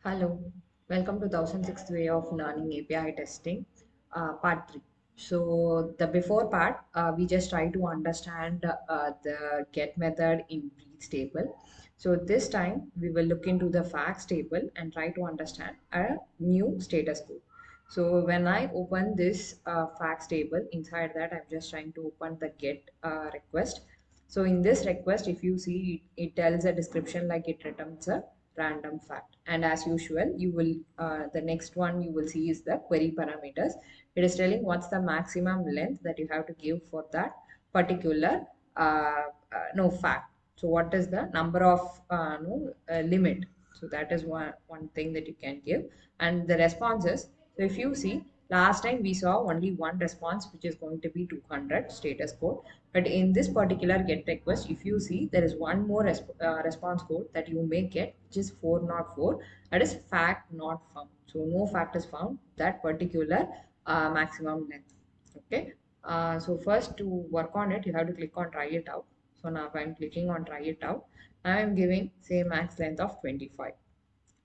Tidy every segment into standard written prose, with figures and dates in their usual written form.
Hello, welcome to 1006th Way of Learning API Testing, part 3. So, the before part, we just try to understand the get method in breathe table. So, this time we will look into the facts table and try to understand a new status code. So, when I open this facts table, inside that I'm just trying to open the get request. So, in this request, if you see, it tells a description like it returns a random fact, and as usual you will the next one you will see is the query parameters. It is telling what's the maximum length that you have to give for that particular no fact. So what is the number of no limit. So that is one thing that you can give. And the responses, so if you see, last time we saw only one response, which is going to be 200 status code. But in this particular get request, if you see, there is one more response code that you may get, which is 404. That is fact not found. So no fact is found that particular maximum length. Okay. So first to work on it, you have to click on try it out. So now I'm clicking on try it out. I am giving say max length of 25.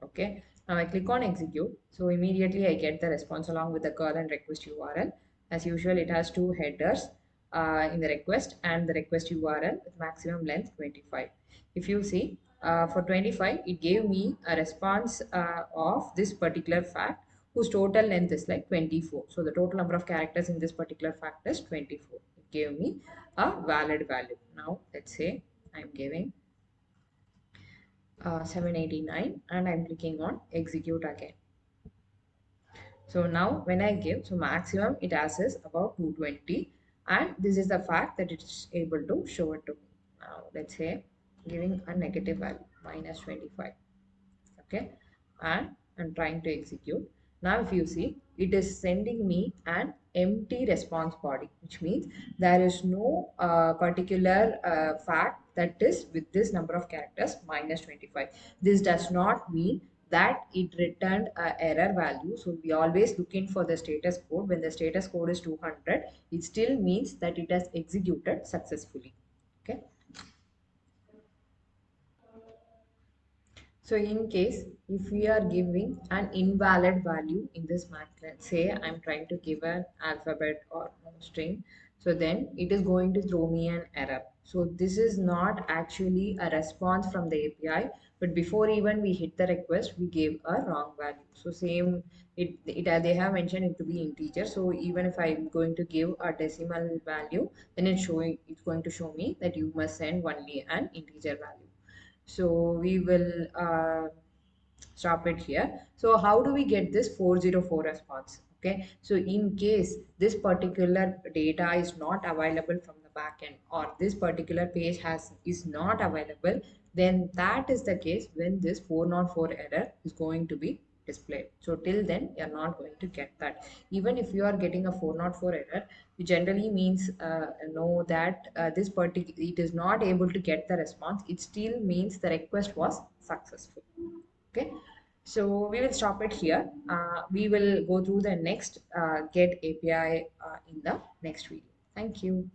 Okay. Now I click on execute. So immediately I get the response along with the current request URL. As usual, it has two headers in the request and the request URL with maximum length 25. If you see, for 25, it gave me a response of this particular fact whose total length is like 24. So the total number of characters in this particular fact is 24. It gave me a valid value. Now let's say I'm giving 789 and I'm clicking on execute again. So now when I give, so maximum it has is about 220, and this is the fact that it is able to show it to me. Now let's say giving a negative value minus 25. Okay, and I'm trying to execute. Now if you see, it is sending me an empty response body, which means there is no particular fact that is with this number of characters minus 25. This does not mean that it returned a error value. So we always looking for the status code. When the status code is 200, it still means that it has executed successfully. Okay. So in case if we are giving an invalid value in this math, let's say I'm trying to give an alphabet or string, so then it is going to throw me an error. So this is not actually a response from the API, but before even we hit the request, we gave a wrong value. So same, they have mentioned it to be integer. So even if I'm going to give a decimal value, then it's going to show me that you must send only an integer value. So we will stop it here. So how do we get this 404 response? Okay, so in case this particular data is not available from the backend, or this particular page is not available, then that is the case when this 404 error is going to be displayed. So till then you're not going to get that. Even if you are getting a 404 error, it generally means know that this particular it is not able to get the response. It still means the request was successful. Okay, so we will stop it here. We will go through the next get API in the next video. Thank you.